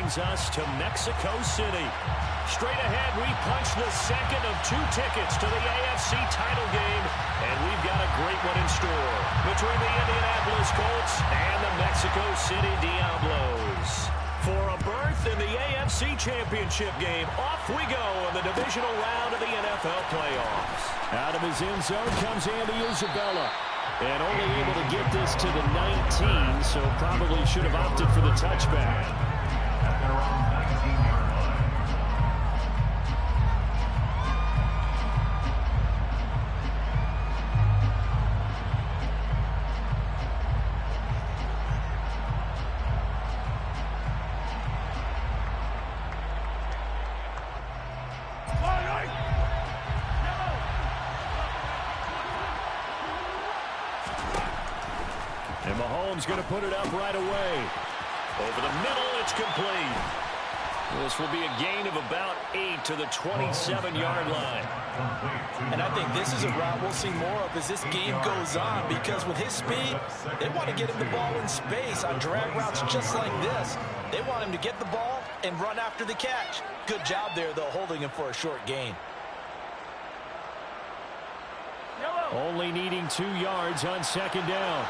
brings us to Mexico City. Straight ahead, we punch the second of 2 tickets to the AFC title game, and we've got a great one in store between the Indianapolis Colts and the Mexico City Diablos. For a berth in the AFC Championship game, off we go in the divisional round of the NFL playoffs. Out of his end zone comes Andy Isabella. And only able to get this to the 19, so probably should have opted for the touchback. And Mahomes going to put it up right away. Over the middle, it's complete. This will be a gain of about 8 to the 27-yard line. And I think this is a route we'll see more of as this game goes on, because with his speed, they want to get him the ball in space on drag routes just like this. They want him to get the ball and run after the catch. Good job there, though, holding him for a short gain. Only needing 2 yards on second down.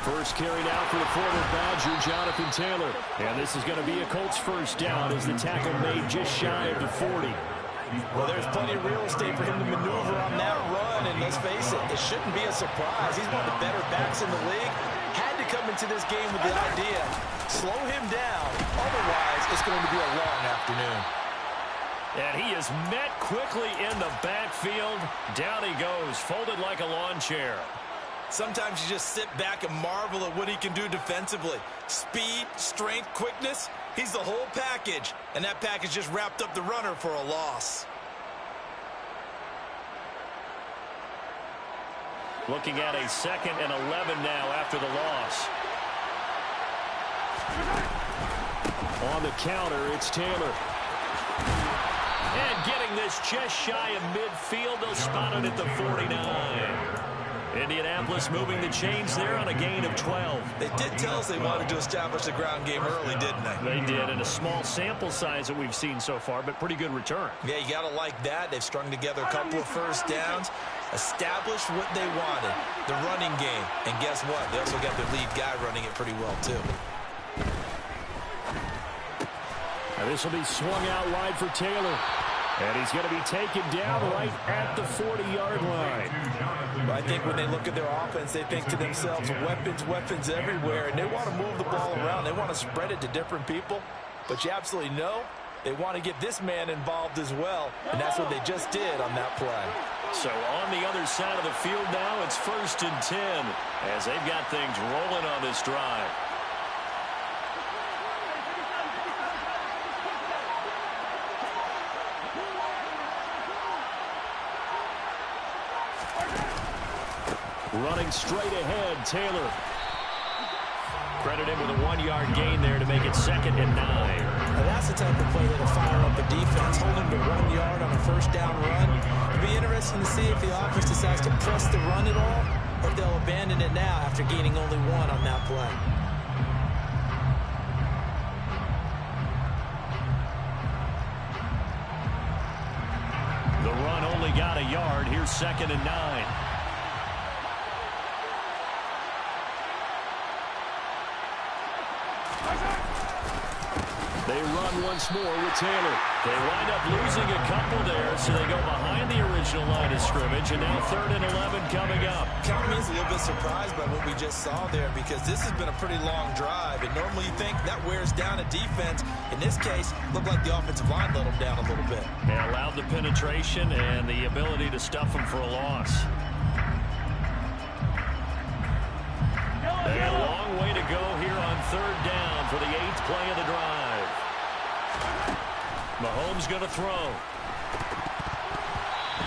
First carry now for the former Badger, Jonathan Taylor. And this is going to be a Colts first down as the tackle made just shy of the 40. Well, there's plenty of real estate for him to maneuver on that run, and let's face it, it shouldn't be a surprise. He's one of the better backs in the league. Had to come into this game with the idea, slow him down, otherwise it's going to be a long afternoon. And he is met quickly in the backfield. Down he goes, folded like a lawn chair. Sometimes you just sit back and marvel at what he can do defensively. Speed, strength, quickness, he's the whole package. And that package just wrapped up the runner for a loss. Looking at a 2nd and 11 now after the loss. On the counter, it's Taylor. And getting this just shy of midfield, they'll spot it at the 49. Indianapolis moving the chains there on a gain of 12. They did tell us they wanted to establish the ground game early, didn't they? They did, in a small sample size that we've seen so far, but pretty good return. Yeah, you got to like that. They've strung together a couple of first downs, established what they wanted, the running game. And guess what? They also got their lead guy running it pretty well, too. Now this will be swung out wide for Taylor. And he's going to be taken down right at the 40-yard line. I think when they look at their offense, they think to themselves, weapons everywhere, and they want to move the ball around. They want to spread it to different people. But you absolutely know they want to get this man involved as well, and that's what they just did on that play. So on the other side of the field now, it's 1st and 10 as they've got things rolling on this drive. Running straight ahead, Taylor. Credit him with a 1-yard gain there to make it 2nd and 9. Now that's the type of play that'll fire up the defense, hold him to 1 yard on a first down run. It'll be interesting to see if the offense decides to press the run at all, or if they'll abandon it now after gaining only 1 on that play. The run only got a yard. Here's 2nd and 9. They run once more with Taylor. They wind up losing a couple there, so they go behind the original line of scrimmage, and now 3rd and 11 coming up. Count me as a little bit surprised by what we just saw there, because this has been a pretty long drive, and normally you think that wears down a defense. In this case, looked like the offensive line let them down a little bit. They allowed the penetration and the ability to stuff them for a loss. A long way to go here on 3rd down for the 8th play of the drive. Mahomes going to throw.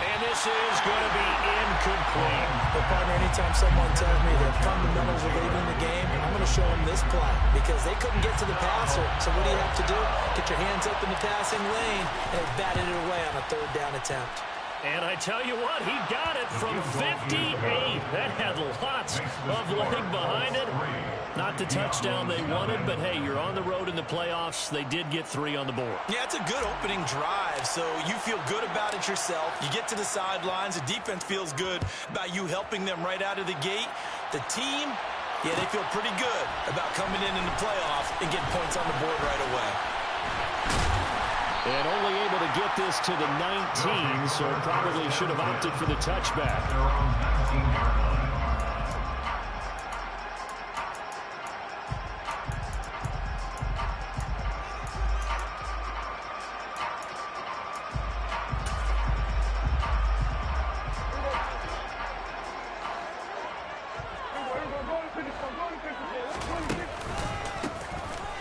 And this is going to be incomplete. But partner, anytime someone tells me the fundamentals are leaving the game, I'm going to show them this play, because they couldn't get to the passer. So what do you have to do? Get your hands up in the passing lane, and they batted it away on a 3rd down attempt. And I tell you what, he got it from 58. That had lots of leg behind it. Not the touchdown they wanted, but hey, you're on the road in the playoffs. They did get 3 on the board. Yeah, it's a good opening drive, so you feel good about it yourself. You get to the sidelines. The defense feels good about you helping them right out of the gate. The team, yeah, they feel pretty good about coming in the playoffs and getting points on the board right away. And only able to get this to the 19, so probably should have opted for the touchback.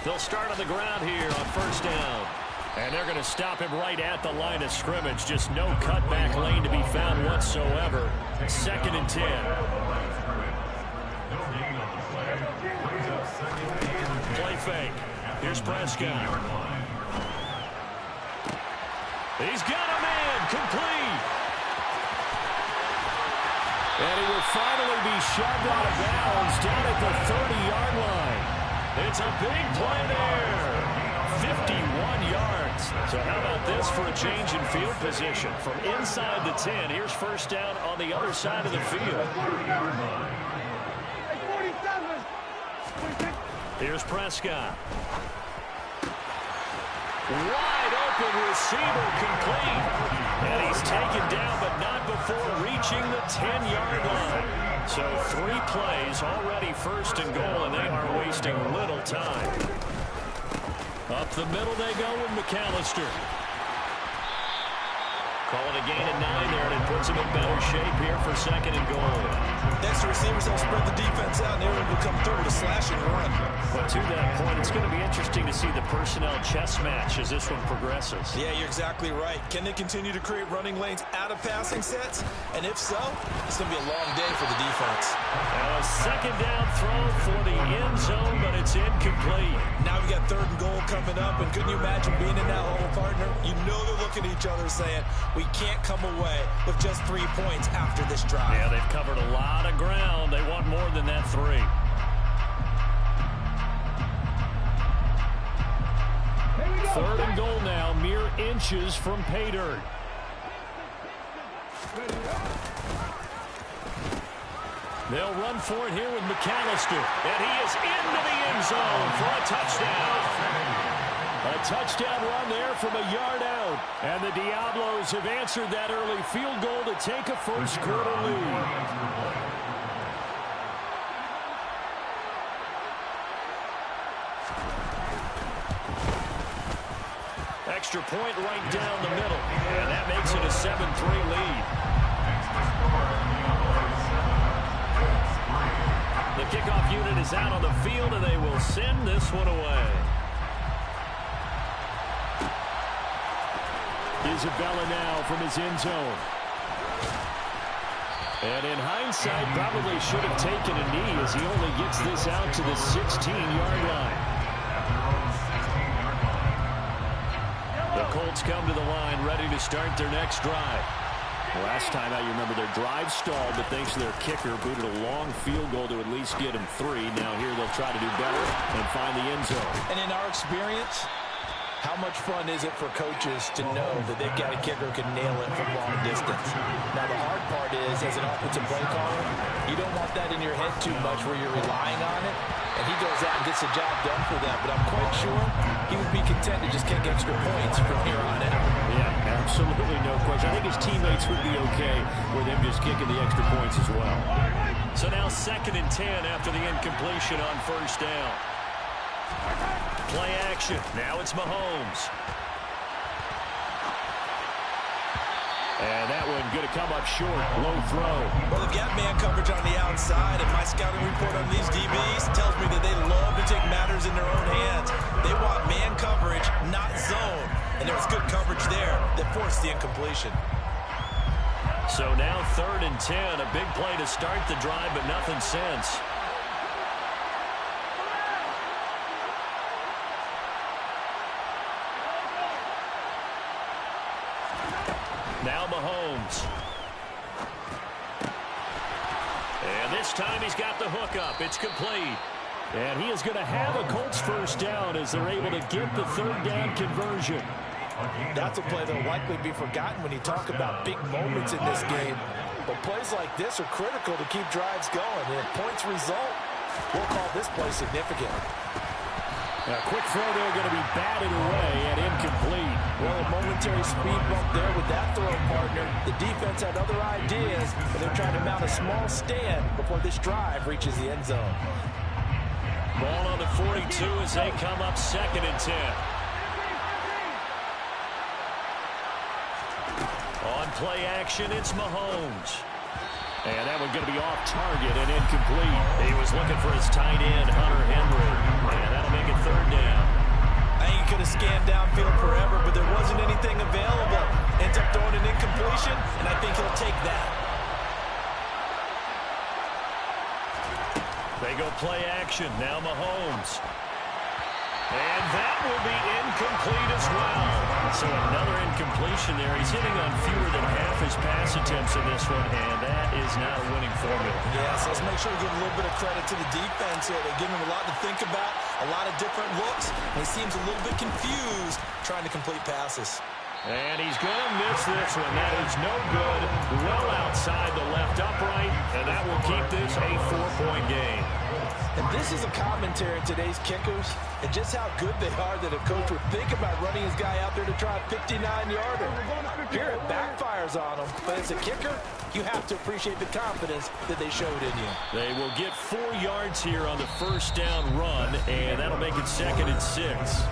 They'll start on the ground here on first down. And they're going to stop him right at the line of scrimmage. Just no cutback lane to be found whatsoever. 2nd and 10. Play fake. Here's Prescott. He's got a man. Complete. And he will finally be shoved out of bounds down at the 30-yard line. It's a big play there. 51 yards. So how about this for a change in field position? From inside the 10, here's first down on the other side of the field. Here's Prescott. Wide open receiver, complete. And he's taken down, but not before reaching the 10-yard line. So 3 plays, already first and goal, and they are wasting little time. Up the middle they go with McAllister. Call it a gain of 9 there, and it puts him in better shape here for 2nd and goal. Next, the receivers will spread the defense out, and they're able to come through with a slash and run. But to that point, it's going to be interesting to see the personnel chess match as this one progresses. Yeah, you're exactly right. Can they continue to create running lanes out of passing sets? And if so, it's going to be a long day for the defense. A 2nd down throw for the end zone, but it's incomplete. Now we got 3rd and goal coming up, and couldn't you imagine being in that hole, partner? You know they're looking at each other saying, we can't come away with just 3 points after this drive. Yeah, they've covered a lot of ground. They want more than that 3. Third and goal now, mere inches from pay dirt. They'll run for it here with McAllister. And he is into the end zone for a touchdown. A touchdown run there from a yard out. And the Diablos have answered that early field goal to take a first-quarter lead. Extra point right down the middle. And that makes it a 7-3 lead. The kickoff unit is out on the field, and they will send this one away. Isabella now from his end zone. And in hindsight, probably should have taken a knee as he only gets this out to the 16-yard line. The Colts come to the line, ready to start their next drive. Last time out, you remember their drive stalled, but thanks to their kicker, booted a long field goal to at least get him 3. Now here they'll try to do better and find the end zone. And in our experience, how much fun is it for coaches to know that they've got a kicker who can nail it from long distance? Now, the hard part is, as an offensive play caller, you don't want that in your head too much where you're relying on it, and he goes out and gets the job done for them. But I'm quite sure he would be content to just kick extra points from here on out. Yeah, absolutely no question. I think his teammates would be okay with him just kicking the extra points as well. So now 2nd and 10 after the incompletion on first down. Play action. Now it's Mahomes. And that one going to come up short. Low throw. Well, they've got man coverage on the outside, and my scouting report on these DBs tells me that they love to take matters in their own hands. They want man coverage, not zone. And there was good coverage there that forced the incompletion. So now 3rd and 10. A big play to start the drive, but nothing since. Now Mahomes. And this time he's got the hook up. It's complete. And he is going to have a Colts first down as they're able to get the third down conversion. That's a play that will likely be forgotten when you talk about big moments in this game. But plays like this are critical to keep drives going. And if points result, we'll call this play significant. A quick throw there going to be batted away and incomplete. Well, a momentary speed bump there with that throw, partner. The defense had other ideas, but they're trying to mount a small stand before this drive reaches the end zone. Ball on the 42 as they come up 2nd and 10. On play action, it's Mahomes. And that one going to be off target and incomplete. He was looking for his tight end, Hunter Henry. And that'll make it 3rd down. I think he could have scanned downfield forever, but there wasn't anything available. Ends up throwing an incompletion, and I think he'll take that. They go play action. Now Mahomes. And that will be incomplete as well. So another incompletion there. He's hitting on fewer than half his pass attempts in this one, and that is not a winning formula. Yes, let's make sure we give a little bit of credit to the defense here. They're giving him a lot to think about, a lot of different looks, and he seems a little bit confused trying to complete passes. And he's going to miss this one. That is no good. Well outside the left upright, and that will keep this a 4-point game. And this is a commentary on today's kickers and just how good they are that a coach would think about running his guy out there to try a 59-yarder. Here it backfires on him, but as a kicker, you have to appreciate the confidence that they showed in you. They will get 4 yards here on the first down run, and that'll make it 2nd and 6.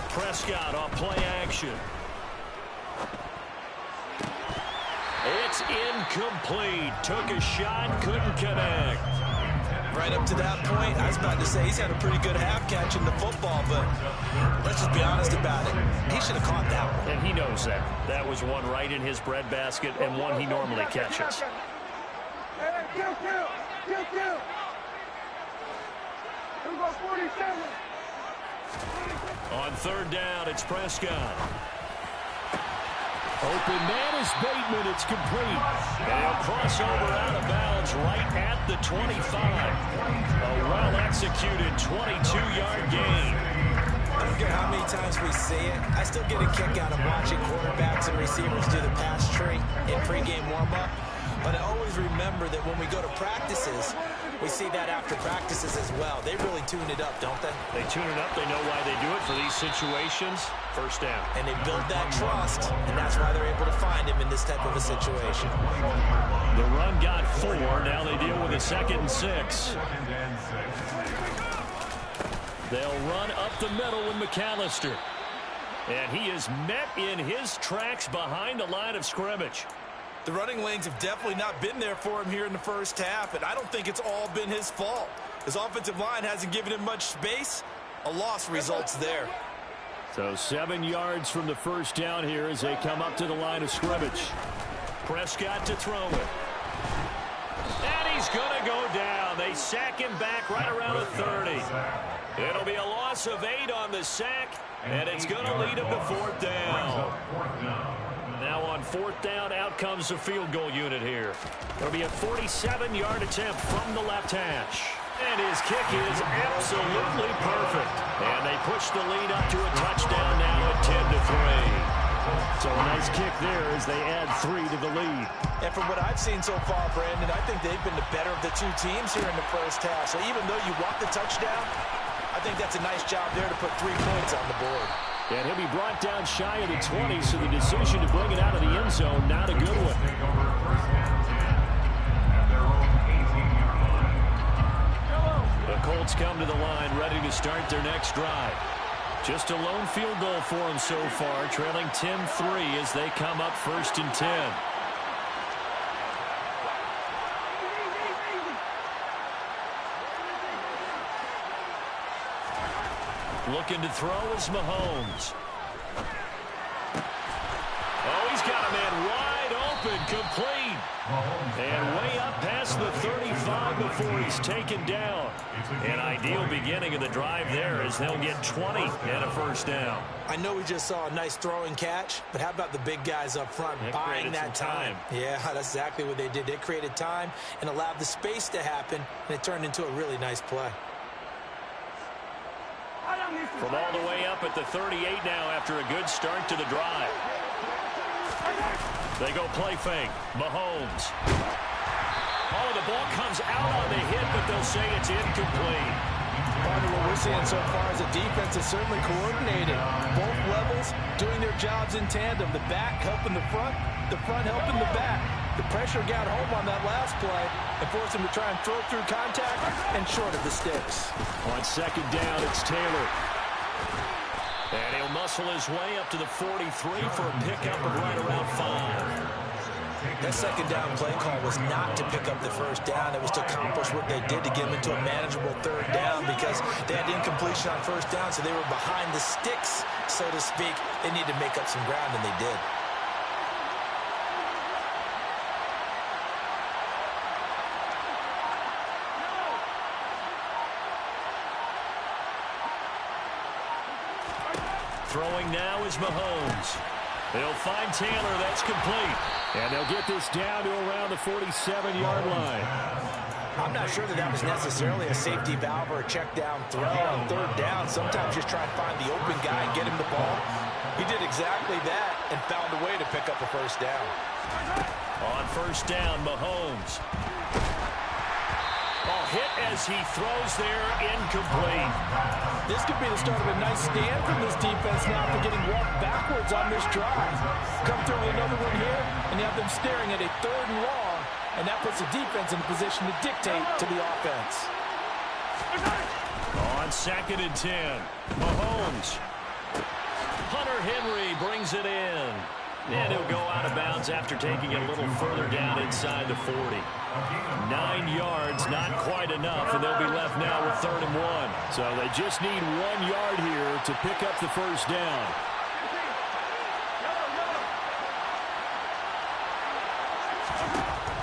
Prescott off play action. It's incomplete. Took a shot, couldn't connect. Right up to that point, I was about to say he's had a pretty good half catching the football, but let's just be honest about it. He should have caught that one. And he knows that. That was one right in his breadbasket and one he normally catches. On 3rd down, it's Prescott. Open man is Bateman. It's complete. And he'll cross over out of bounds right at the 25. A well-executed 22-yard gain. I don't care how many times we see it. I still get a kick out of watching quarterbacks and receivers do the pass tree in pregame warm-up. But I always remember that when we go to practices, we see that after practices as well. They really tune it up, don't they? They tune it up. They know why they do it for these situations. First down. And they build that trust, and that's why they're able to find him in this type of a situation. The run got 4. Now they deal with a 2nd and 6. They'll run up the middle with McAllister. And he is met in his tracks behind the line of scrimmage. The running lanes have definitely not been there for him here in the first half, and I don't think it's all been his fault. His offensive line hasn't given him much space. A loss results there. So 7 yards from the first down here as they come up to the line of scrimmage. Prescott to throw it. And he's going to go down. They sack him back right around the 30. It'll be a loss of 8 on the sack, and it's going to lead him to 4th down. Now on 4th down, out comes the field goal unit here. It'll be a 47-yard attempt from the left hash. And his kick is absolutely perfect. And they push the lead up to a touchdown now at 10-3. So a nice kick there as they add 3 to the lead. And from what I've seen so far, Brandon, I think they've been the better of the two teams here in the first half. So even though you want the touchdown, I think that's a nice job there to put 3 points on the board. And he'll be brought down shy of the 20, so the decision to bring it out of the end zone, not a good one. The Colts come to the line, ready to start their next drive. Just a lone field goal for them so far, trailing 10-3 as they come up 1st and 10. Looking to throw is Mahomes. Oh, he's got a man wide open Complete. And way up past the 35 before he's taken down. An ideal beginning of the drive there as they'll get 20 and a first down. I know we just saw a nice throwing catch, but how about the big guys up front buying that time? Yeah, that's exactly what they did. They created time and allowed the space to happen, and it turned into a really nice play. From all the way up at the 38 now after a good start to the drive. They go play fake. Mahomes. Oh, the ball comes out on the hit, but they'll say it's incomplete. Part of what we're seeing so far is the defense is certainly coordinated. Both levels doing their jobs in tandem. The back helping the front helping the back. The pressure got home on that last play and forced him to try and throw through contact and short of the sticks. On second down, it's Taylor. And he'll muscle his way up to the 43 for a pickup of right around 5. That second down play call was not to pick up the first down. It was to accomplish what they did to get them into a manageable third down because they had incompletion on first down, so they were behind the sticks, so to speak. They needed to make up some ground, and they did. Throwing now is Mahomes. They'll find Taylor. That's complete. And they'll get this down to around the 47-yard line. I'm not sure that was necessarily a safety valve or a check down throw on third down. Sometimes just try and find the open guy and get him the ball. He did exactly that and found a way to pick up a first down. On first down, Mahomes. Hit as he throws there, incomplete. This could be the start of a nice stand from this defense now after getting walked backwards on this drive. Come through with another one here, and you have them staring at a third and long, and that puts the defense in a position to dictate to the offense. On second and 10, Mahomes. Hunter Henry brings it in. And he'll go out of bounds after taking it a little further down inside the 40. 9 yards, not quite enough, and they'll be left now with 3rd and 1. So they just need 1 yard here to pick up the first down.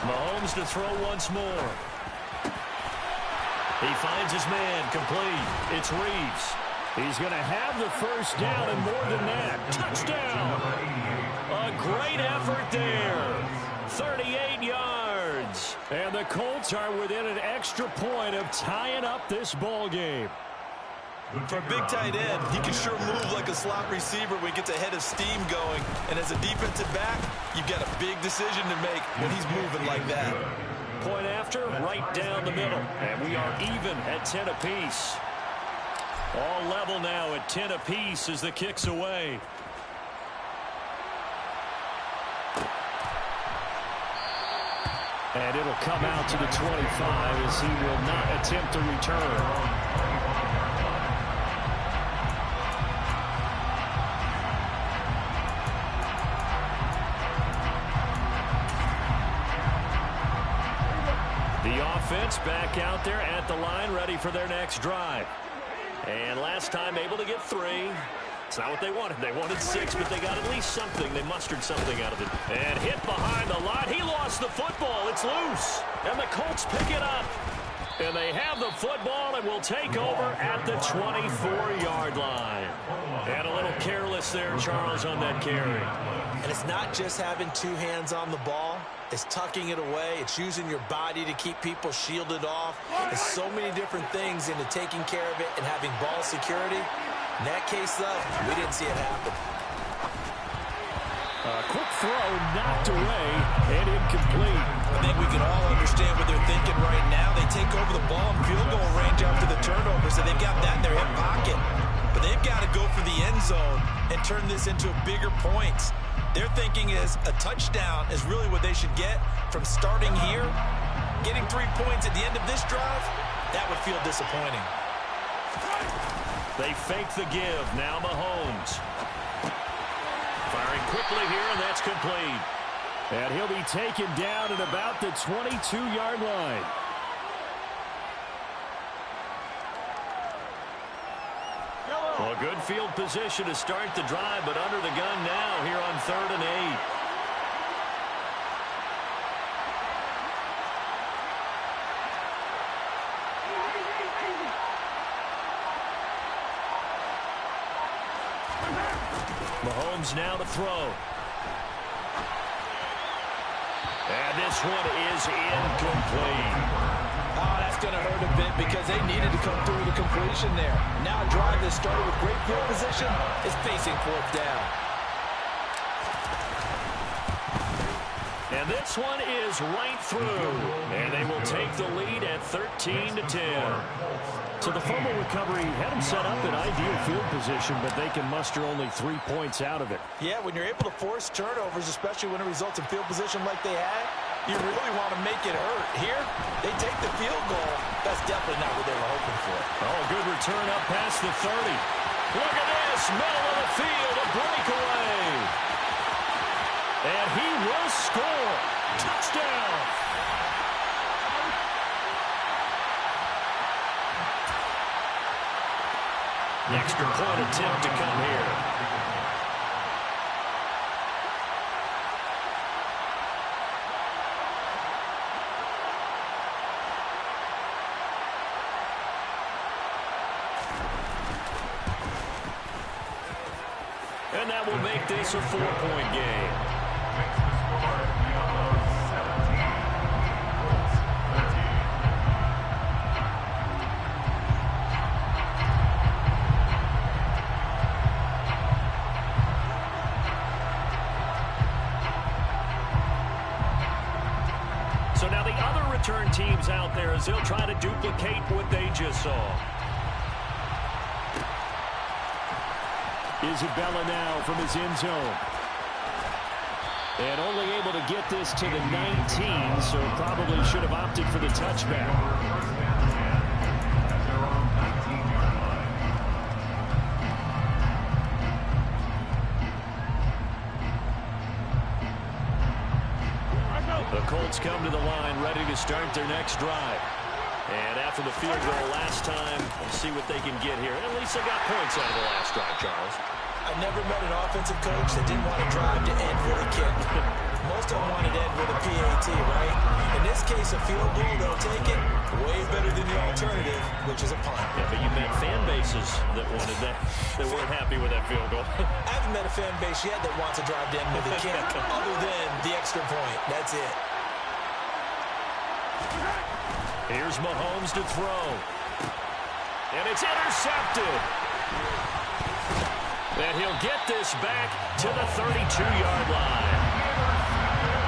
Mahomes to throw once more. He finds his man, complete. It's Reeves. He's going to have the first down and more than that. Touchdown! A great effort there. 38 yards. And the Colts are within an extra point of tying up this ball game. For a big tight end, he can sure move like a slot receiver when he gets a head of steam going. And as a defensive back, you've got a big decision to make when he's moving like that. Point after, right down the middle. And we are even at 10 apiece. All level now at 10 apiece as the kick's away. And it'll come out to the 25 as he will not attempt to return. The offense back out there at the line, ready for their next drive. And last time able to get 3. It's not what they wanted. They wanted 6, but they got at least something. They mustered something out of it. And hit behind the line. He lost the football. It's loose. And the Colts pick it up. And they have the football and will take over at the 24-yard line. And a little careless there, Charles, on that carry. And it's not just having 2 hands on the ball. It's tucking it away. It's using your body to keep people shielded off. There's so many different things into taking care of it and having ball security. In that case, though, we didn't see it happen. Quick throw knocked away and incomplete. I think we can all understand what they're thinking right now. They take over the ball in field goal range after the turnover, so they've got that in their hip pocket. But they've got to go for the end zone and turn this into bigger points. Their thinking is a touchdown is really what they should get from starting here. Getting 3 points at the end of this drive, that would feel disappointing. They fake the give. Now Mahomes. Firing quickly here, and that's complete. And he'll be taken down at about the 22-yard line. Well, good field position to start the drive, but under the gun now here on 3rd and 8. Mahomes now to throw. And this one is incomplete. Oh, that's going to hurt a bit because they needed to come through with a completion there. Now a drive that started with great field position is facing fourth down. And this one is right through. And they will take the lead at 13-10. So the fumble recovery had them set up in ideal field position, but they can muster only 3 points out of it. Yeah, when you're able to force turnovers, especially when it results in field position like they had, you really want to make it hurt. Here, they take the field goal. That's definitely not what they were hoping for. Oh, good return up past the 30. Look at this, middle of the field, a breakaway. And he will score. Touchdown. Extra point attempt to come here. And that will make this a 4-point game. So now the other return teams out there as they'll try to duplicate what they just saw. Isabella now from his end zone. And only able to get this to the 19, so probably should have opted for the touchback. The Colts come to the line ready to start their next drive. And after the field goal last time, we'll see what they can get here. At least they got points out of the last drive, Charles. I've never met an offensive coach that didn't want to drive to end with a kick. Most of them wanted to end with a PAT, right? In this case, a field goal, they'll take it. Way better than the alternative, which is a punt. Yeah, but you met fan bases that wanted that, that weren't happy with that field goal. I haven't met a fan base yet that wants to drive to end with a kick, other than the extra point. That's it. Here's Mahomes to throw. And it's intercepted. And he'll get this back to the 32-yard line.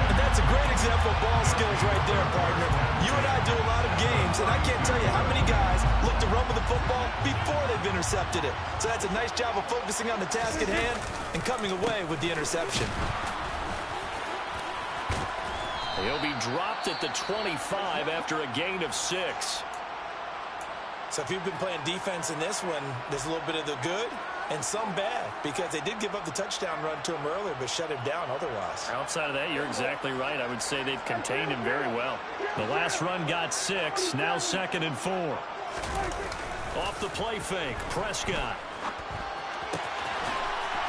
And that's a great example of ball skills right there, partner. You and I do a lot of games, and I can't tell you how many guys look to run with the football before they've intercepted it. So that's a nice job of focusing on the task at hand and coming away with the interception. He'll be dropped at the 25 after a gain of 6. So if you've been playing defense in this one, there's a little bit of the good and some bad, because they did give up the touchdown run to him earlier, but shut him down otherwise. Outside of that, you're exactly right. I would say they've contained him very well. The last run got 6, now 2nd and 4. Off the play fake, Prescott.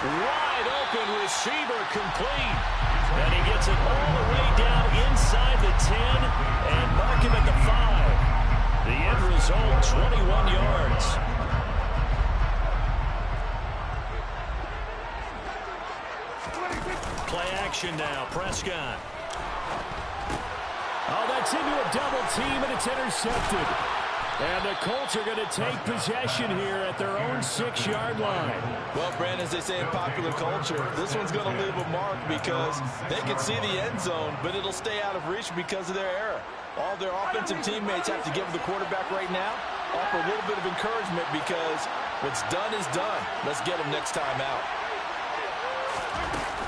Wide open receiver, complete. And he gets it all the way down inside the 10 and mark him at the 5. The end result, 21 yards. Play action now, Prescott. Oh, that's into a double team, and it's intercepted. And the Colts are going to take possession here at their own 6-yard line. Well, Brandon, as they say in popular culture, this one's going to leave a mark because they can see the end zone, but it'll stay out of reach because of their error. All their offensive teammates have to give the quarterback right now, offer a little bit of encouragement because what's done is done. Let's get him next time out.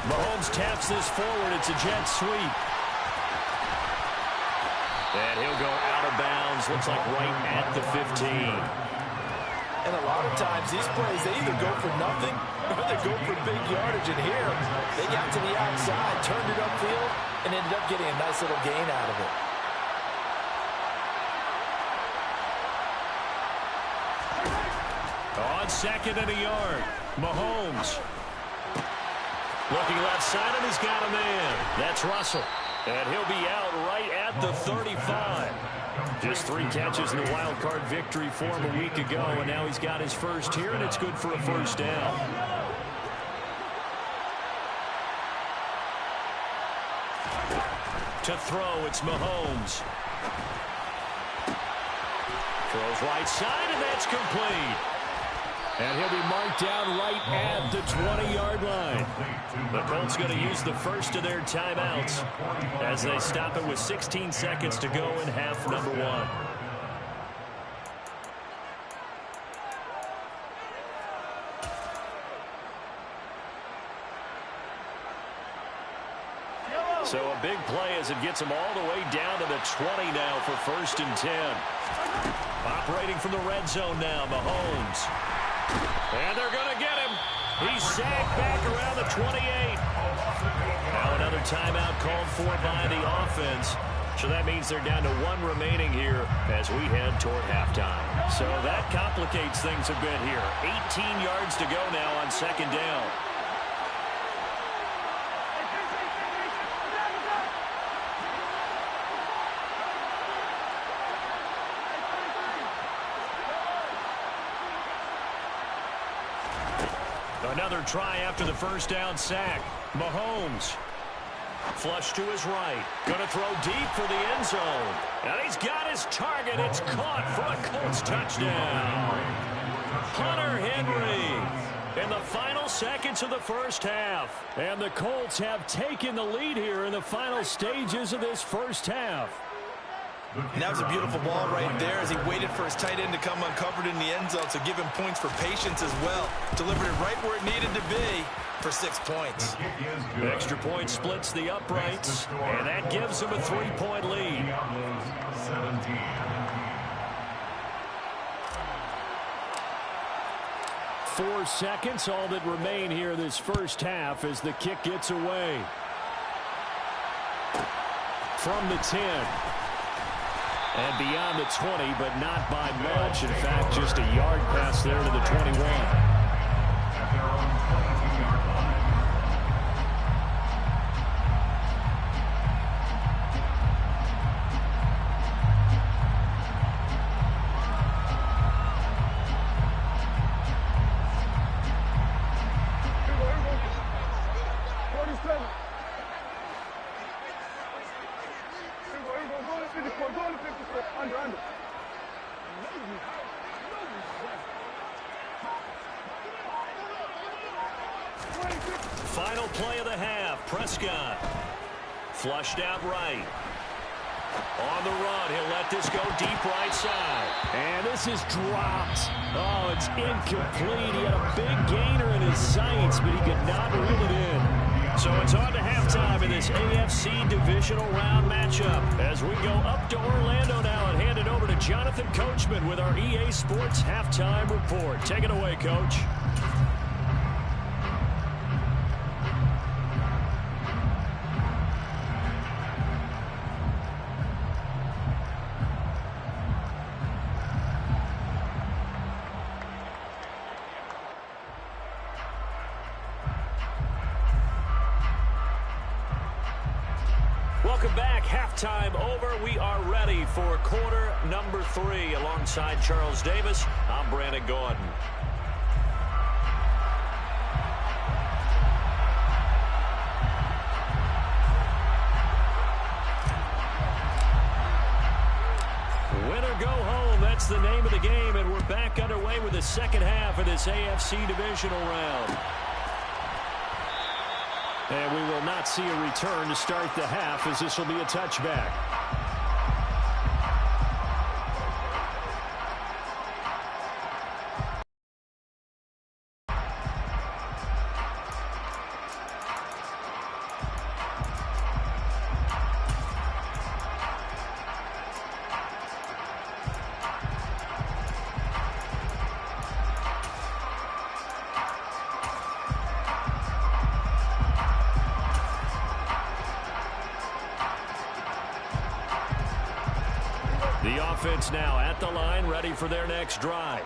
Mahomes taps this forward. It's a jet sweep. And he'll go out of bounds. Looks like right at the 15. And a lot of times, these plays, they either go for nothing or they go for big yardage. And here, they got to the outside, turned it upfield, and ended up getting a nice little gain out of it. On 2nd and a yard, Mahomes. Looking left side, and he's got a man. That's Russell. And he'll be out right at the 35. Just 3 catches in the wild card victory for him a week ago, and now he's got his first here, and it's good for a first down. To throw, it's Mahomes. Throws right side, and that's complete. And he'll be marked down right at the 20-yard line. The Colts going to use the first of their timeouts as they stop it with 16 seconds to go in half number one. So a big play as it gets them all the way down to the 20 now for 1st and 10. Operating from the red zone now, Mahomes. And they're going to get him. He's sagged back around the 28. Now another timeout called for by the offense. So that means they're down to 1 remaining here as we head toward halftime. So that complicates things a bit here. 18 yards to go now on 2nd down. Another try after the first down sack. Mahomes. Flush to his right. Going to throw deep for the end zone. And he's got his target. It's caught for a Colts touchdown. Hunter Henry in the final seconds of the first half. And the Colts have taken the lead here in the final stages of this first half. And that was a beautiful ball right there as he waited for his tight end to come uncovered in the end zone, so give him points for patience as well. Delivered it right where it needed to be for 6 points. The extra point splits the uprights, and that gives him a 3-point lead. 4 seconds, all that remain here this first half as the kick gets away. From the 10. And beyond the 20, but not by much. In fact, just a yard pass there to the 21. Final play of the half. Prescott flushed out right. On the run, he'll let this go deep right side. And this is dropped. Oh, it's incomplete. He had a big gainer in his sights, but he could not reel it in. So it's on to halftime in this AFC divisional round matchup as we go up to Orlando now and hand it over to Jonathan Coachman with our EA Sports halftime report. Take it away, Coach. Welcome back. Halftime over. We are ready for quarter number 3. Alongside Charles Davis, I'm Brandon Gordon. Win or go home, that's the name of the game, and we're back underway with the second half of this AFC divisional round. And we will not see a return to start the half as this will be a touchback. The offense now at the line, ready for their next drive.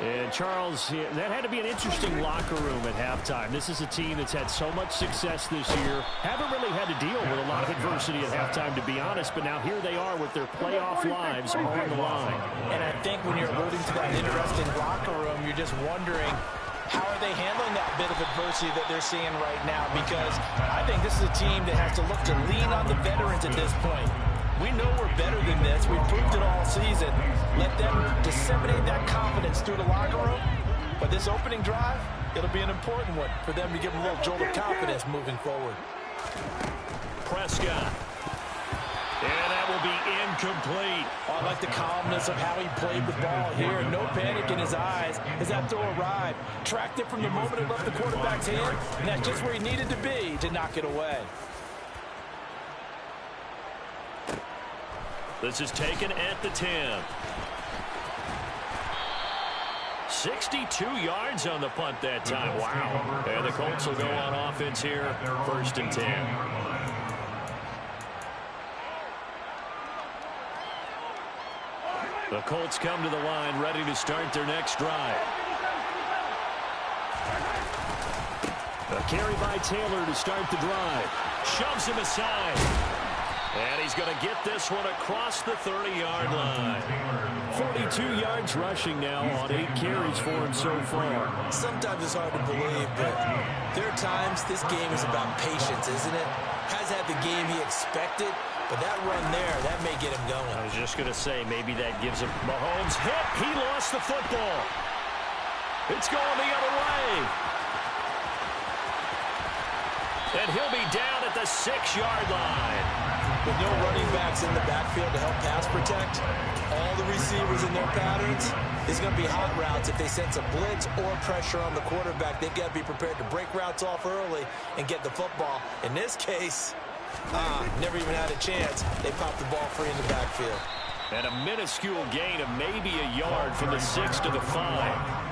And Charles, that had to be an interesting locker room at halftime. This is a team that's had so much success this year. Haven't really had to deal with a lot of adversity at halftime, to be honest. But now here they are with their playoff lives on the line. And I think when you're alluding to that interesting locker room, you're just wondering, how are they handling that bit of adversity that they're seeing right now? Because I think this is a team that has to look to lean on the veterans at this point. We know we're better than this. We've proved it all season. Let them disseminate that confidence through the locker room. But this opening drive, it'll be an important one for them to give them a little jolt of confidence moving forward. Prescott. And that will be incomplete. I like the calmness of how he played the ball here. No panic in his eyes as that throw arrived. Tracked it from the moment it left the quarterback's hand, and that's just where he needed to be to knock it away. This is taken at the 10. 62 yards on the punt that time. Wow. And the Colts will go on offense here, 1st and 10. The Colts come to the line, ready to start their next drive. A carry by Taylor to start the drive. Shoves him aside. And he's going to get this one across the 30-yard line. 42 yards rushing now on 8 carries for him so far. Sometimes it's hard to believe, but there are times this game is about patience, isn't it? Has had the game he expected, but that run there, that may get him going. I was just going to say, maybe that gives him Mahomes hit. He lost the football. It's going the other way. And he'll be down at the 6-yard line. With no running backs in the backfield to help pass protect, all the receivers in their patterns, it's going to be hot routes. If they sense a blitz or pressure on the quarterback, they've got to be prepared to break routes off early and get the football. In this case, never even had a chance. They popped the ball free in the backfield. And a minuscule gain of maybe a yard from the 6 to the 5.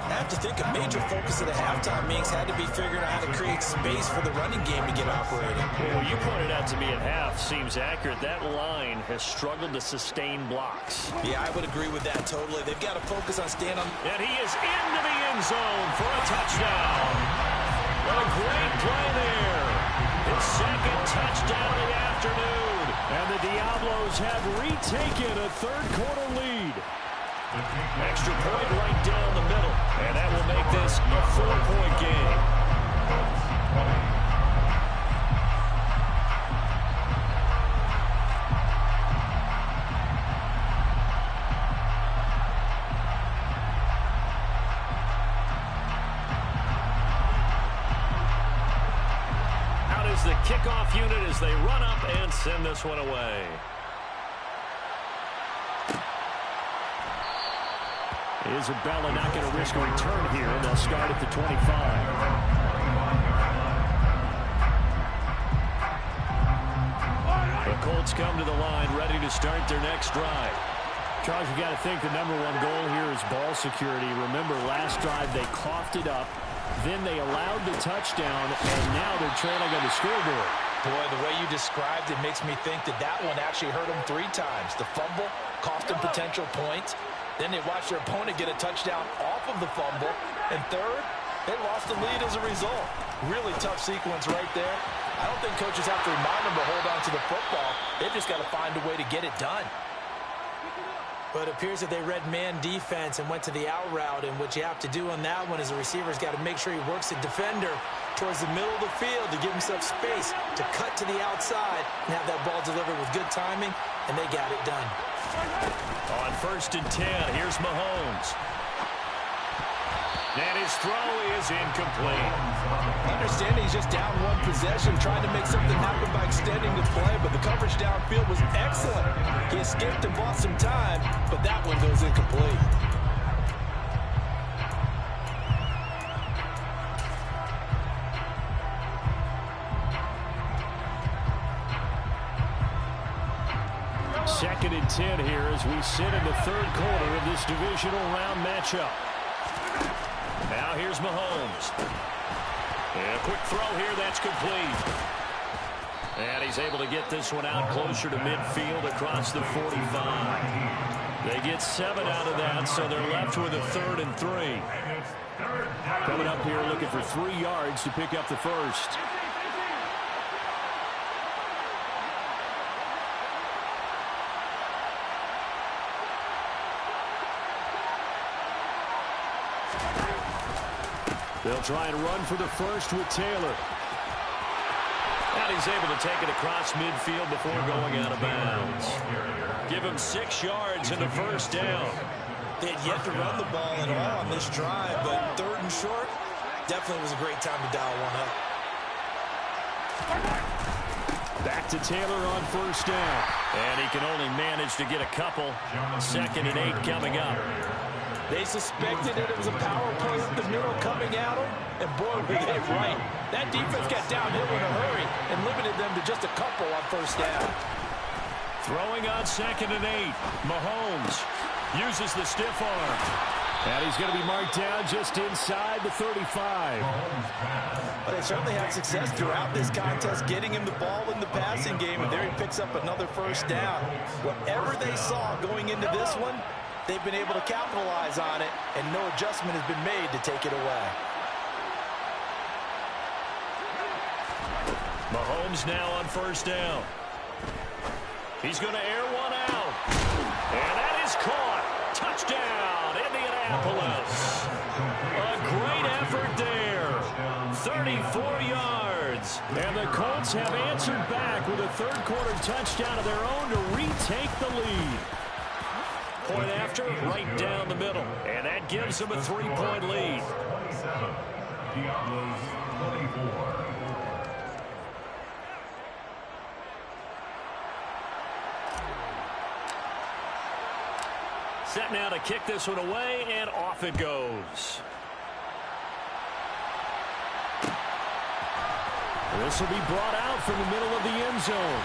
I have to think a major focus of the halftime meetings had to be figuring out how to create space for the running game to get operating. Well, you pointed out to me at half seems accurate. That line has struggled to sustain blocks. Yeah, I would agree with that totally. They've got to focus on staying on. And he is into the end zone for a touchdown. A great play there. His 2nd touchdown of the afternoon. And the Diablos have retaken a 3rd-quarter lead. Extra point right down the middle. And that will make this a 4-point game. Out is the kickoff unit as they run up and send this one away. Isabella not going to risk a return here. They'll start at the 25. The Colts come to the line, ready to start their next drive. Charles, you got to think the #1 goal here is ball security. Remember, last drive they coughed it up, then they allowed the touchdown, and now they're trailing on the scoreboard. Boy, the way you described it makes me think that that one actually hurt them 3 times. The fumble cost them potential points. Then they watched their opponent get a touchdown off of the fumble. And third, they lost the lead as a result. Really tough sequence right there. I don't think coaches have to remind them to hold on to the football. They've just got to find a way to get it done. But it appears that they read man defense and went to the out route. And what you have to do on that one is the receiver's got to make sure he works the defender towards the middle of the field to give himself space to cut to the outside and have that ball delivered with good timing, and they got it done. On 1st and 10, here's Mahomes. And his throw is incomplete. Understanding he's just down 1 possession, trying to make something happen by extending the play, but the coverage downfield was excellent. He escaped and bought some time, but that one goes incomplete. Second and 10 here as we sit in the 3rd quarter of this divisional round matchup. Now here's Mahomes. And a quick throw here, that's complete. And he's able to get this one out closer to midfield across the 45. They get 7 out of that, so they're left with a 3rd and 3. Coming up here looking for 3 yards to pick up the first. They'll try and run for the first with Taylor. And he's able to take it across midfield before going out of bounds. Give him 6 yards and a first down. They had yet to run the ball at all on this drive, but 3rd and short, definitely was a great time to dial one up. Back to Taylor on first down. And he can only manage to get a couple. 2nd and 8 coming up. They suspected it was a power play up the middle coming at them, and boy, were they right. That defense got downhill in a hurry and limited them to just a couple on first down. Throwing on 2nd and 8. Mahomes uses the stiff arm. And he's going to be marked down just inside the 35. But they certainly had success throughout this contest, getting him the ball in the passing game, and there he picks up another first down. Whatever they saw going into this one, they've been able to capitalize on it, and no adjustment has been made to take it away. Mahomes now on first down. He's going to air one out. And that is caught. Touchdown, Indianapolis. A great effort there. 34 yards. And the Colts have answered back with a 3rd quarter touchdown of their own to retake the lead. Point after, right down the middle. And that gives them a 3-point lead. Set now to kick this one away, and off it goes. This will be brought out from the middle of the end zone.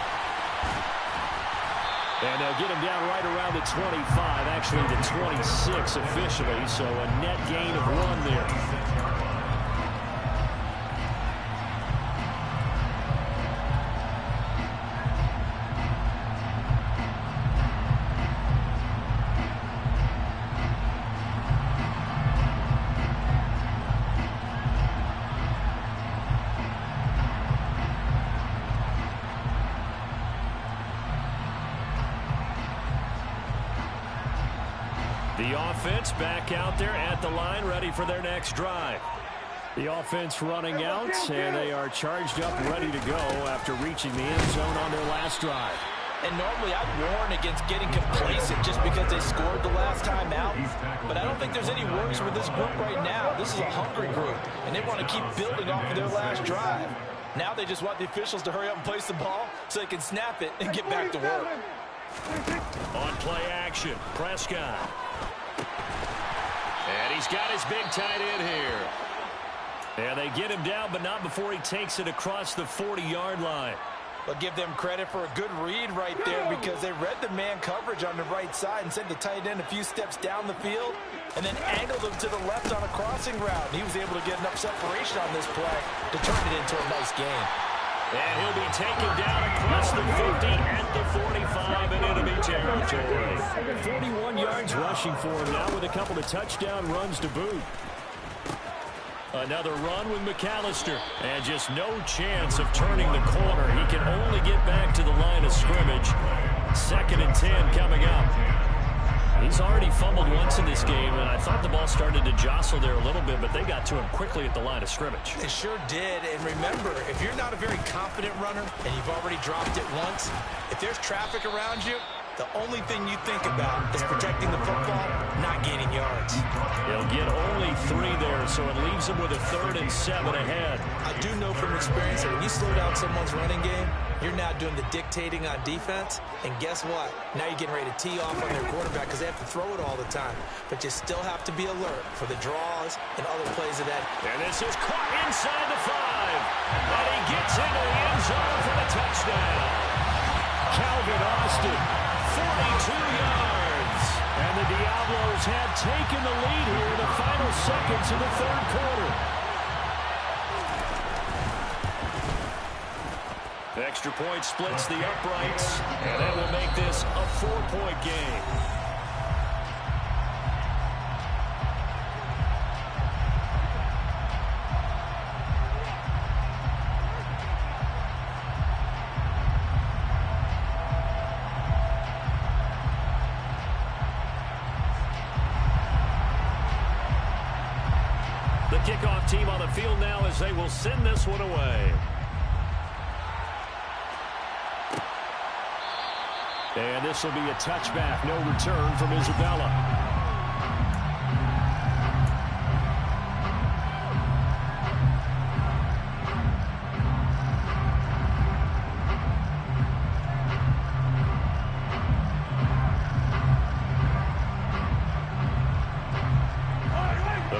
And they'll get him down right around the 25, actually the 26 officially, so a net gain of 1 there. The offense back out there at the line, ready for their next drive. The offense running out, and they are charged up, ready to go after reaching the end zone on their last drive. And normally I'd warn against getting complacent just because they scored the last time out. But I don't think there's any worries with this group right now. This is a hungry group, and they want to keep building off of their last drive. Now they just want the officials to hurry up and place the ball so they can snap it and get back to work. On play action, Prescott. And he's got his big tight end here. And they get him down, but not before he takes it across the 40-yard line. But give them credit for a good read right there because they read the man coverage on the right side and sent the tight end a few steps down the field and then angled him to the left on a crossing route. And he was able to get enough separation on this play to turn it into a nice game. And he'll be taken down across the 50 at the 45 in enemy territory. 41 yards rushing for him now with a couple of touchdown runs to boot. Another run with McAllister. And just no chance of turning the corner. He can only get back to the line of scrimmage. 2nd and 10 coming up. He's already fumbled once in this game, and I thought the ball started to jostle there a little bit, but they got to him quickly at the line of scrimmage. It sure did, and remember, if you're not a very confident runner and you've already dropped it once, if there's traffic around you, the only thing you think about is protecting the football, not gaining yards. They'll get only 3 there, so it leaves them with a 3rd and 7 ahead. I do know from experience that when you slow down someone's running game, you're now doing the dictating on defense, and guess what? Now you're getting ready to tee off on their quarterback because they have to throw it all the time. But you still have to be alert for the draws and other plays of that. And this is caught inside the 5. And he gets into the end zone for the touchdown. Calvin Austin, 42 yards. And the Diablos have taken the lead here in the final seconds of the 3rd quarter. The extra point splits the uprights, and that will make this a 4-point game. The kickoff team on the field now as they will send this one away. And this will be a touchback. No return from Isabella.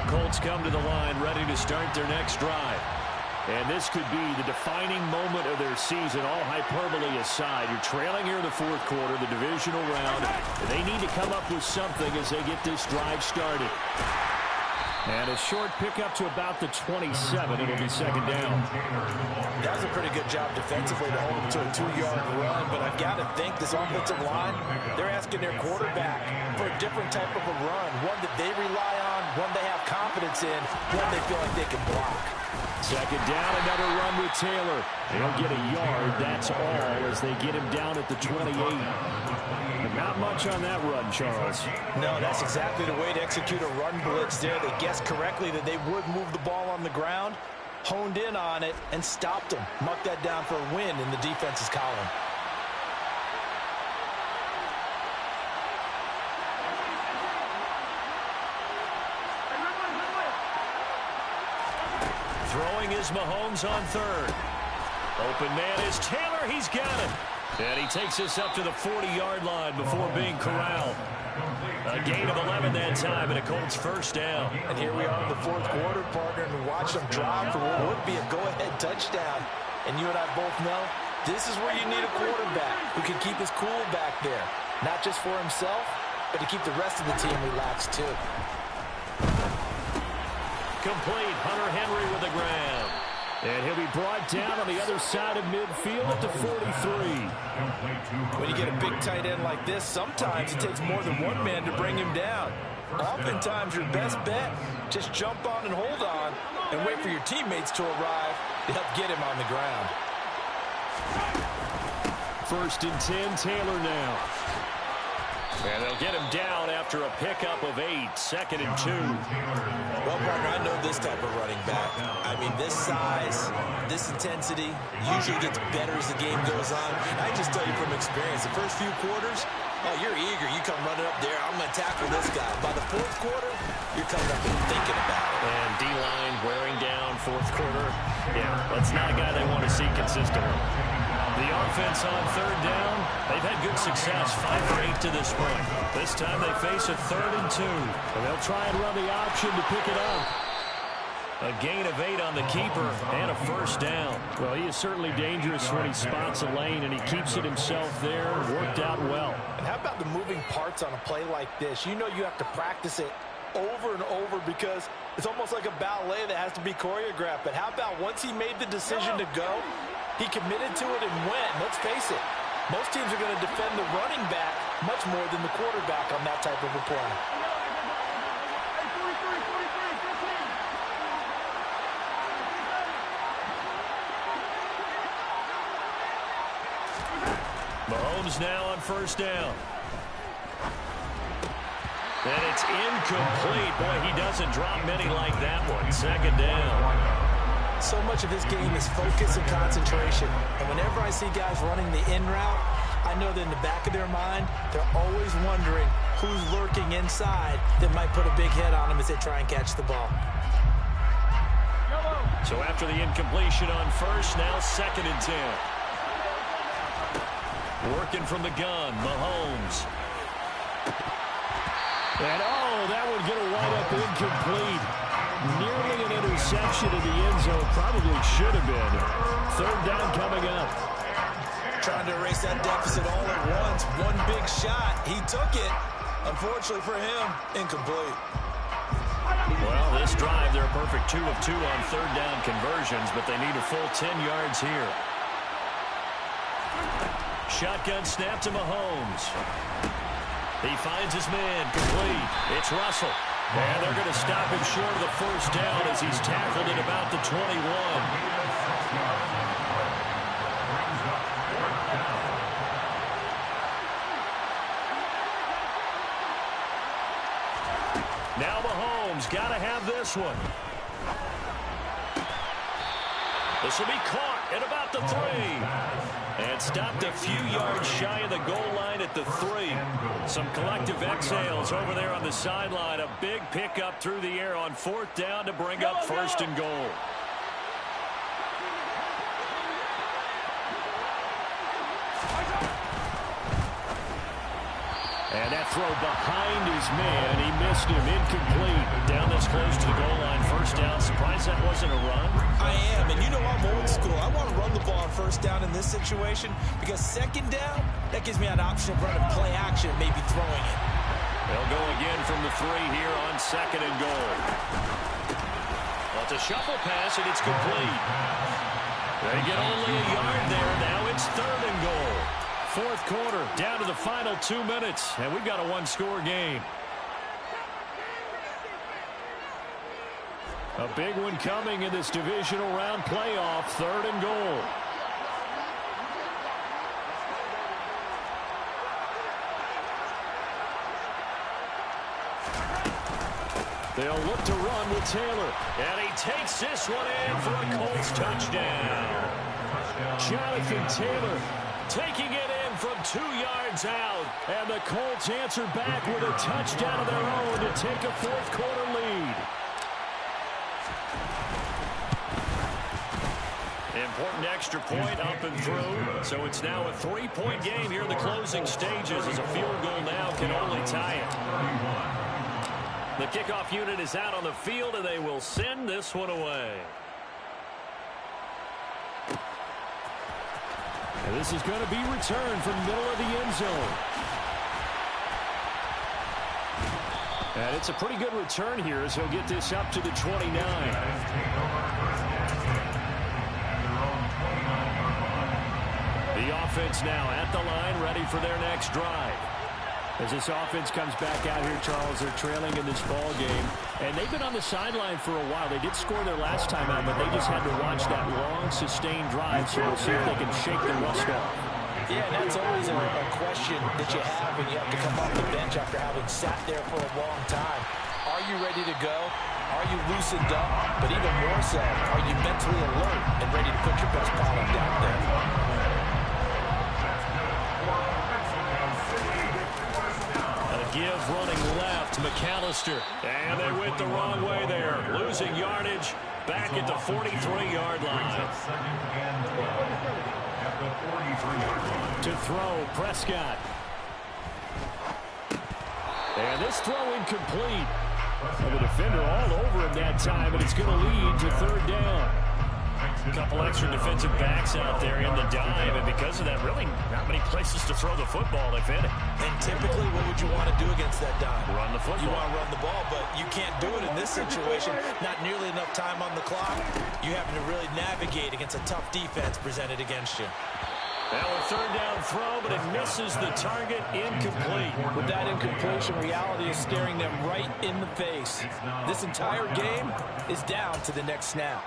Colts come to the line ready to start their next drive. And this could be the defining moment of their season, all hyperbole aside. You're trailing here in the fourth quarter, the divisional round. They need to come up with something as they get this drive started. And a short pickup to about the 27. It'll be second down. That was a pretty good job defensively to hold him to a 2-yard run. But I've got to think this offensive line, they're asking their quarterback for a different type of a run. One that they rely on, one they have confidence in, one they feel like they can block. Second down, another run with Taylor. They'll get a yard, that's all, as they get him down at the 28. And not much on that run, Charles. No, that's exactly the way to execute a run blitz there. They guessed correctly that they would move the ball on the ground, honed in on it, and stopped them. Mark that down for a win in the defense's column. Throwing is Mahomes on third. Open man is Taylor. He's got it. And he takes us up to the 40-yard line before being corralled. A gain of 11 that time, and a Colts first down. And here we are in the fourth quarter, partner, and we watch them drive for what would be a go-ahead touchdown. And you and I both know this is where you need a quarterback who can keep his cool back there. Not just for himself, but to keep the rest of the team relaxed too. Complete. Hunter Henry with the grab. And he'll be brought down on the other side of midfield at the 43. When you get a big tight end like this, sometimes it takes more than one man to bring him down. Oftentimes, your best bet, just jump on and hold on and wait for your teammates to arrive to help get him on the ground. First and 10, Taylor now. And they'll get him down after a pickup of 8. Second and 2. Well, partner, I know this type of running back. I mean, this size, this intensity usually gets better as the game goes on. I just tell you from experience, the first few quarters, oh, you're eager. You come running up there. I'm going to tackle this guy. By the fourth quarter, you're coming up and thinking about it. And D-line wearing down fourth quarter. Yeah, that's not a guy they want to see consistently. The offense on third down, they've had good success, 5 for 8 to this point. This time they face a 3rd and 2. And they'll try and run the option to pick it up. A gain of 8 on the keeper and a first down. Well, he is certainly dangerous when he spots a lane and he keeps it himself there. Worked out well. And how about the moving parts on a play like this? You know you have to practice it over and over because it's almost like a ballet that has to be choreographed. But how about once he made the decision to go, he committed to it and went. Let's face it, most teams are going to defend the running back much more than the quarterback on that type of a play. Mahomes now on first down. And it's incomplete. Boy, he doesn't drop many like that one. Second down. So much of this game is focus and concentration. And whenever I see guys running the in route, I know that in the back of their mind, they're always wondering who's lurking inside that might put a big hit on them as they try and catch the ball. So after the incompletion on first, now second and 10. Working from the gun, Mahomes. And, oh, that would get a wide up incomplete. Nearly an interception in the end zone. Probably should have been. Third down coming up. Trying to erase that deficit all at once. One big shot. He took it. Unfortunately for him, incomplete. Well, this drive, they're a perfect 2 of 2 on third down conversions, but they need a full 10 yards here. Shotgun snap to Mahomes. He finds his man, complete. It's Russell. And they're going to stop him short of the first down as he's tackled at about the 21. Now Mahomes got to have this one. This will be caught at about the 3. And stopped a few yards shy of the goal line at the 3. Some collective exhales over there on the sideline. A big pickup through the air on 4th down to bring up 1st and goal. And that throw behind his man. He missed him. Incomplete. Down this close to the goal line. 1st down. Surprised that wasn't a run? I am. And you know I'm old school. I want to run the ball on 1st down in this situation because 2nd down, that gives me an option of running play action and maybe throwing it. They'll go again from the 3 here on 2nd and goal. Well, it's a shuffle pass, and it's complete. They get only a yard there. Now it's 3rd and goal. 4th quarter, down to the final 2 minutes, and we've got a 1-score game. A big one coming in this divisional round playoff, 3rd and goal. They'll look to run with Taylor, and he takes this one in for a Colts touchdown. Jonathan Taylor taking it in from 2 yards out, and the Colts answer back with a touchdown of their own to take a 4th quarter lead. Important extra point up and through, so it's now a 3-point game here in the closing stages as a field goal now can only tie it. The kickoff unit is out on the field, and they will send this one away. And this is going to be returned from the middle of the end zone. And it's a pretty good return here as he'll get this up to the 29. The offense now at the line, ready for their next drive. As this offense comes back out here, Charles, they're trailing in this ball game. And they've been on the sideline for a while. They did score their last time out, but they just had to watch that long, sustained drive. So we'll see if they can shake the rust off. Yeah, and that's always a question that you have when you have to come off the bench after having sat there for a long time. Are you ready to go? Are you loosened up? But even more so, are you mentally alert and ready to put your best product out there? Give running left, McAllister. And they went the wrong way there. Losing yardage back at the 43-yard line. To throw, Prescott. And this throw incomplete. And the defender all over him that time, but it's going to lead to 3rd down. A couple extra defensive backs out there in the dime, and because of that, really not many places to throw the football, if any. And typically, what would you want to do against that dime? Run the football. You want to run the ball, but you can't do it in this situation. Not nearly enough time on the clock. You having to really navigate against a tough defense presented against you. Now a 3rd down throw, but it misses the target, incomplete. With that incompletion, reality is staring them right in the face. This entire game is down to the next snap.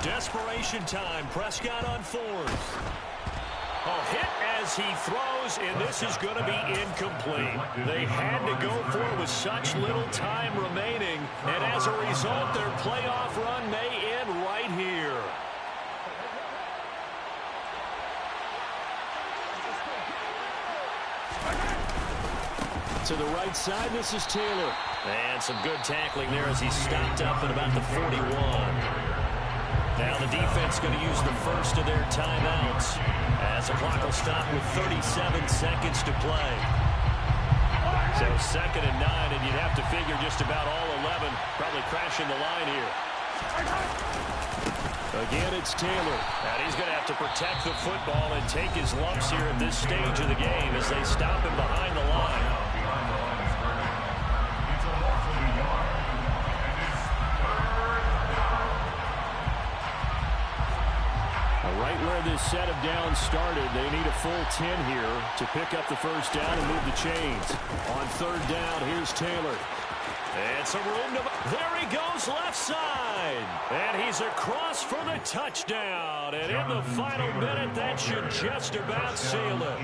Desperation time. Prescott on 4th. Hit as he throws, and this is going to be incomplete. They had to go for it with such little time remaining, and as a result, their playoff run may end right here. To the right side, this is Taylor. And some good tackling there as he stopped up at about the 41. Now the defense going to use the first of their timeouts as the clock will stop with 37 seconds to play. So 2nd and 9, and you'd have to figure just about all 11 probably crashing the line here. Again, it's Taylor, and he's going to have to protect the football and take his lumps here at this stage of the game as they stop him behind the line. Right where this set of downs started, they need a full 10 here to pick up the first down and move the chains. On third down, here's Taylor. And some room to... There he goes, left side. And he's across for the touchdown. And in the final minute, that should just about seal it.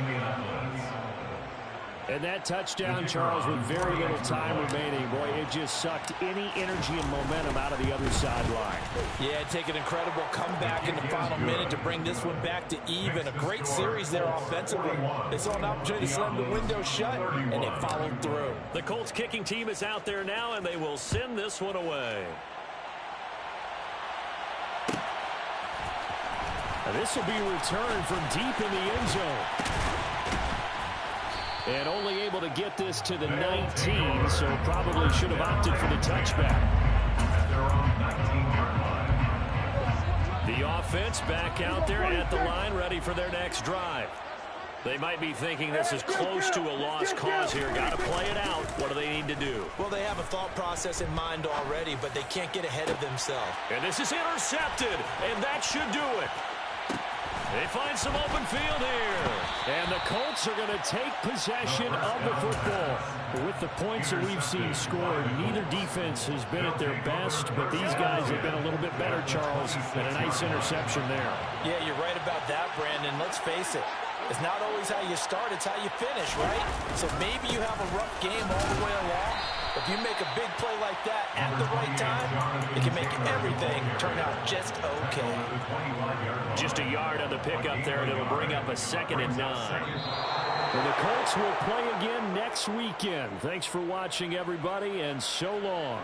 And that touchdown, Charles, with very little time remaining. Boy, it just sucked any energy and momentum out of the other sideline. Yeah, take an incredible comeback in the final minute to bring this one back to even. A great series there offensively. They saw an opportunity to slam the window shut, and they followed through. The Colts kicking team is out there now, and they will send this one away. And this will be returned from deep in the end zone. And only able to get this to the 19, so probably should have opted for the touchback. The offense back out there at the line, ready for their next drive. They might be thinking this is close to a lost cause here. Got to play it out. What do they need to do? Well, they have a thought process in mind already, but they can't get ahead of themselves. And this is intercepted, and that should do it. They find some open field here. And the Colts are going to take possession of the football. With the points that we've seen scored, neither defense has been at their best, but these guys have been a little bit better, Charles, and a nice interception there. Yeah, you're right about that, Brandon. Let's face it. It's not always how you start, it's how you finish, right? So maybe you have a rough game all the way along. If you make a big play like that at the right time, it can make everything turn out just okay. Just a yard on the pickup there, and it'll bring up a 2nd and 9. Well, the Colts will play again next weekend. Thanks for watching, everybody, and so long.